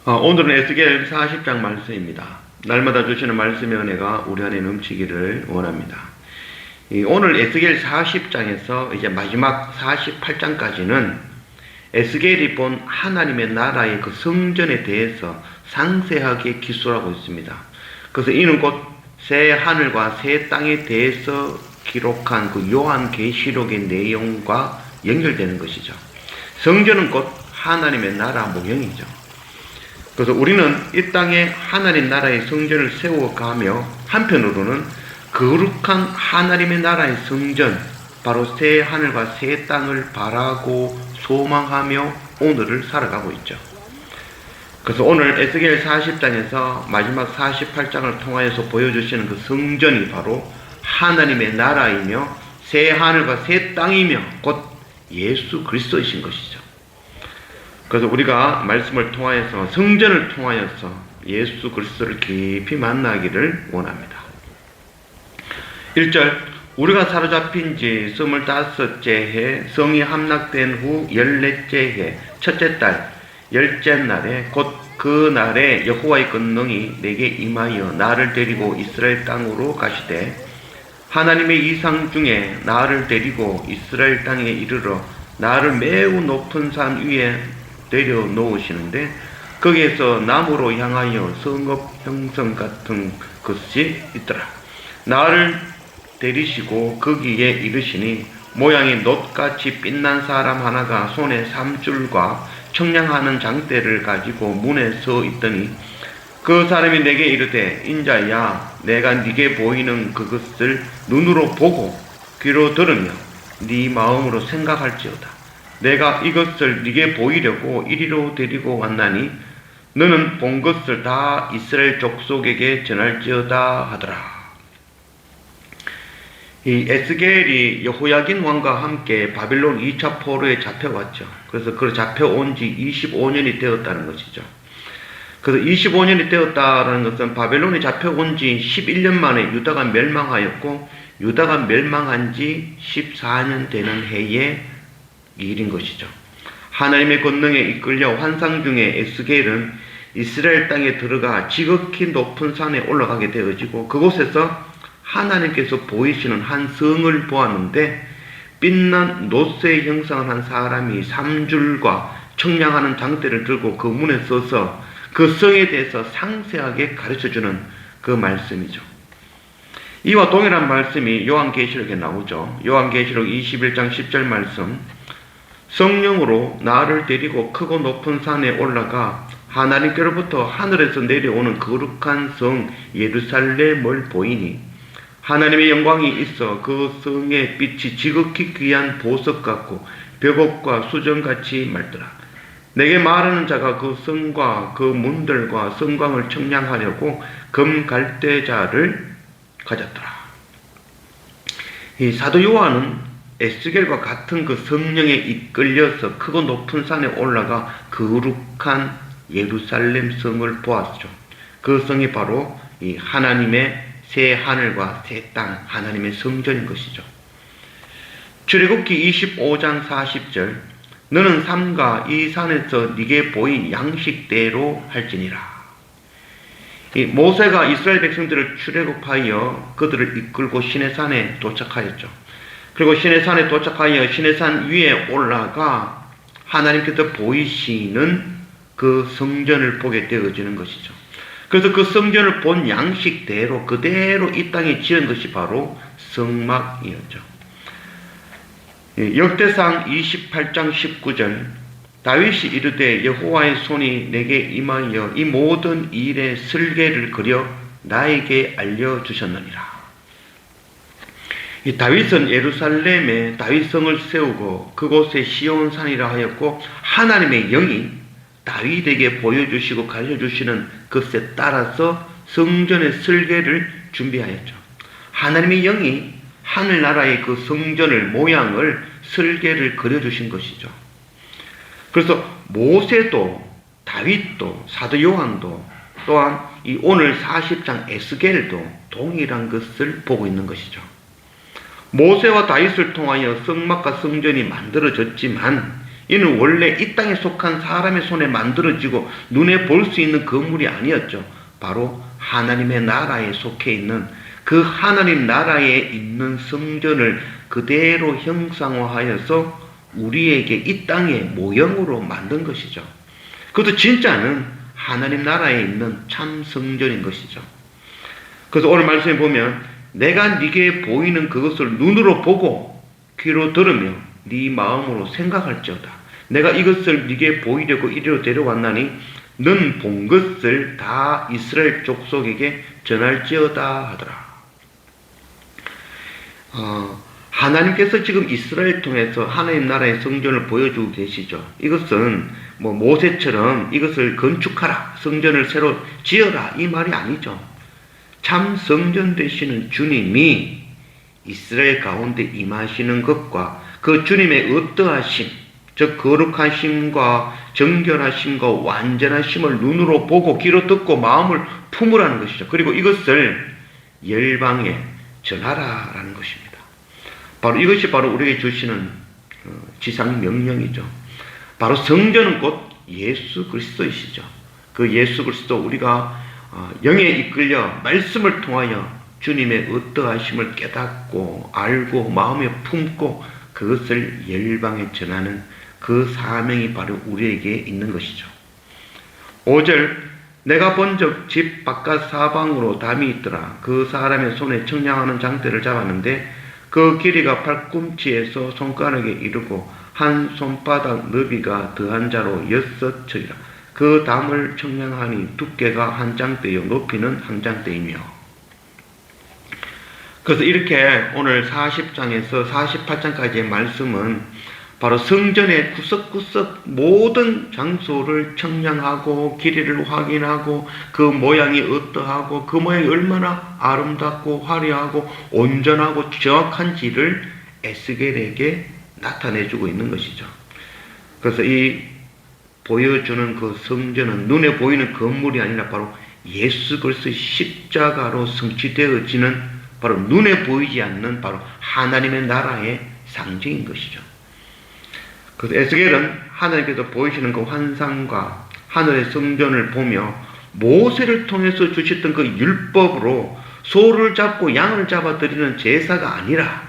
오늘은 에스겔 40장 말씀입니다. 날마다 주시는 말씀의 은혜가 우리 안에 넘치기를 원합니다. 오늘 에스겔 40장에서 이제 마지막 48장까지는 에스겔이 본 하나님의 나라의 그 성전에 대해서 상세하게 기술하고 있습니다. 그래서 이는 곧 새 하늘과 새 땅에 대해서 기록한 그 요한계시록의 내용과 연결되는 것이죠. 성전은 곧 하나님의 나라 모형이죠. 그래서 우리는 이 땅에 하나님 나라의 성전을 세워가며 한편으로는 거룩한 하나님의 나라의 성전, 바로 새 하늘과 새 땅을 바라고 소망하며 오늘을 살아가고 있죠. 그래서 오늘 에스겔 40장에서 마지막 48장을 통하여서 보여주시는 그 성전이 바로 하나님의 나라이며 새 하늘과 새 땅이며 곧 예수 그리스도이신 것이죠. 그래서 우리가 말씀을 통하여서 성전을 통하여서 예수 그리스도를 깊이 만나기를 원합니다. 1절 우리가 사로잡힌 지 25째 해 성이 함락된 후 14째 해 첫째 달 10째 날에 곧 그 날에 여호와의 권능이 내게 임하여 나를 데리고 이스라엘 땅으로 가시되 하나님의 이상 중에 나를 데리고 이스라엘 땅에 이르러 나를 매우 높은 산 위에 내려놓으시는데 거기에서 나무로 향하여 성읍 형성 같은 것이 있더라. 나를 데리시고 거기에 이르시니 모양이 놋같이 빛난 사람 하나가 손에 삼줄과 청량하는 장대를 가지고 문에 서 있더니 그 사람이 내게 이르되 인자야 내가 네게 보이는 그것을 눈으로 보고 귀로 들으며 네 마음으로 생각할지어다. 내가 이것을 네게 보이려고 이리로 데리고 왔나니 너는 본 것을 다 이스라엘 족속에게 전할지어다 하더라. 이 에스겔이 여호야긴 왕과 함께 바빌론 2차 포로에 잡혀왔죠. 그래서 그 잡혀온 지 25년이 되었다는 것이죠. 그래서 25년이 되었다는 것은 바벨론에 잡혀온 지 11년 만에 유다가 멸망하였고 유다가 멸망한 지 14년 되는 해의 일인 것이죠. 하나님의 권능에 이끌려 환상 중에 에스겔은 이스라엘 땅에 들어가 지극히 높은 산에 올라가게 되어지고 그곳에서 하나님께서 보이시는 한 성을 보았는데 빛난 놋의 형상을 한 사람이 삼줄과 청량하는 장대를 들고 그 문에 서서 그 성에 대해서 상세하게 가르쳐주는 그 말씀이죠. 이와 동일한 말씀이 요한계시록에 나오죠. 요한계시록 21장 10절 말씀 성령으로 나를 데리고 크고 높은 산에 올라가 하나님께로부터 하늘에서 내려오는 거룩한 성 예루살렘을 보이니 하나님의 영광이 있어 그 성의 빛이 지극히 귀한 보석 같고 벽옥과 수정같이 맑더라. 내게 말하는 자가 그 성과 그 문들과 성광을 청량하려고 금갈대자를 가졌더라. 이 사도 요한은 에스겔과 같은 그 성령에 이끌려서 크고 높은 산에 올라가 거룩한 예루살렘 성을 보았죠. 그 성이 바로 이 하나님의 새 하늘과 새 땅, 하나님의 성전인 것이죠. 출애굽기 25장 40절 너는 삼가 이 산에서 네게 보인 양식대로 할지니라. 이 모세가 이스라엘 백성들을 출애굽하여 그들을 이끌고 시내산에 도착하였죠. 그리고 시내산에 도착하여 시내산 위에 올라가 하나님께서 보이시는 그 성전을 보게 되어지는 것이죠. 그래서 그 성전을 본 양식대로 그대로 이 땅에 지은 것이 바로 성막이었죠. 역대상 28장 19절 다윗이 이르되 여호와의 손이 내게 임하여 이 모든 일의 설계를 그려 나에게 알려주셨느니라. 이 다윗은 예루살렘에 다윗성을 세우고 그곳에 시온산이라 하였고 하나님의 영이 다윗에게 보여주시고 가르쳐주시는 것에 따라서 성전의 설계를 준비하였죠. 하나님의 영이 하늘나라의 그 성전을 모양을 설계를 그려주신 것이죠. 그래서 모세도 다윗도 사도 요한도 또한 이 오늘 40장 에스겔도 동일한 것을 보고 있는 것이죠. 모세와 다윗을 통하여 성막과 성전이 만들어졌지만 이는 원래 이 땅에 속한 사람의 손에 만들어지고 눈에 볼 수 있는 건물이 아니었죠. 바로 하나님의 나라에 속해 있는 그 하나님 나라에 있는 성전을 그대로 형상화하여서 우리에게 이 땅의 모형으로 만든 것이죠. 그것도 진짜는 하나님 나라에 있는 참 성전인 것이죠. 그래서 오늘 말씀에 보면 내가 네게 보이는 그것을 눈으로 보고 귀로 들으며 네 마음으로 생각할지어다. 내가 이것을 네게 보이려고 이리로 데려왔나니 넌 본 것을 다 이스라엘 족속에게 전할지어다 하더라. 하나님께서 지금 이스라엘 통해서 하나님 나라의 성전을 보여주고 계시죠. 이것은 뭐 모세처럼 이것을 건축하라, 성전을 새로 지어라 이 말이 아니죠. 참 성전 되시는 주님이 이스라엘 가운데 임하시는 것과 그 주님의 어떠하심, 즉 거룩하심과 정결하심과 완전하심을 눈으로 보고 귀로 듣고 마음을 품으라는 것이죠. 그리고 이것을 열방에 전하라라는 것입니다. 바로 이것이 바로 우리에게 주시는 지상 명령이죠. 바로 성전은 곧 예수 그리스도이시죠. 그 예수 그리스도 우리가 영에 이끌려 말씀을 통하여 주님의 어떠하심을 깨닫고 알고 마음에 품고 그것을 열방에 전하는 그 사명이 바로 우리에게 있는 것이죠. 5절 내가 본적 집 바깥 사방으로 담이 있더라. 그 사람의 손에 청량하는 장대를 잡았는데 그 길이가 팔꿈치에서 손가락에 이르고 한 손바닥 너비가 더한 자로 6척이라. 그 담을 청량하니 두께가 한 장대요 높이는 한 장대이며. 그래서 이렇게 오늘 40장에서 48장까지의 말씀은 바로 성전의 구석구석 모든 장소를 청량하고 길이를 확인하고 그 모양이 어떠하고 그 모양이 얼마나 아름답고 화려하고 온전하고 정확한지를 에스겔에게 나타내주고 있는 것이죠. 그래서 이 보여주는 그 성전은 눈에 보이는 건물이 아니라 바로 예수 그리스도의 십자가로 성취되어지는 바로 눈에 보이지 않는 바로 하나님의 나라의 상징인 것이죠. 그래서 에스겔은 하나님께서 보이시는 그 환상과 하늘의 성전을 보며 모세를 통해서 주셨던 그 율법으로 소를 잡고 양을 잡아 드리는 제사가 아니라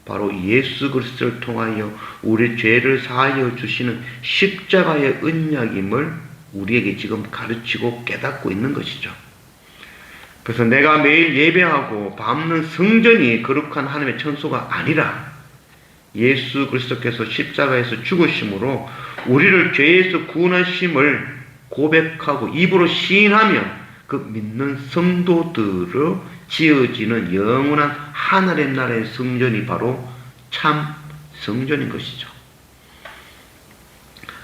바로 예수 그리스도를 통하여 우리 죄를 사하여 주시는 십자가의 언약임을 우리에게 지금 가르치고 깨닫고 있는 것이죠. 그래서 내가 매일 예배하고 밟는 성전이 거룩한 하나님의 천소가 아니라 예수 그리스도께서 십자가에서 죽으심으로 우리를 죄에서 구원하심을 고백하고 입으로 시인하며 그 믿는 성도들로 지어지는 영원한 하늘의 나라의 성전이 바로 참 성전인 것이죠.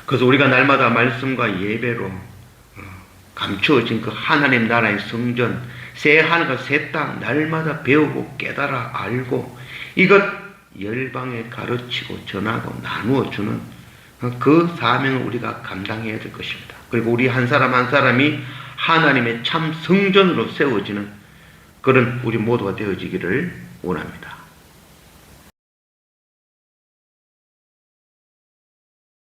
그래서 우리가 날마다 말씀과 예배로 감추어진 그 하나님 나라의 성전, 새 하늘과 새 땅 날마다 배우고 깨달아 알고 이것 열방에 가르치고 전하고 나누어 주는 그 사명을 우리가 감당해야 될 것입니다. 그리고 우리 한 사람 한 사람이 하나님의 참 성전으로 세워지는 그런 우리 모두가 되어지기를 원합니다.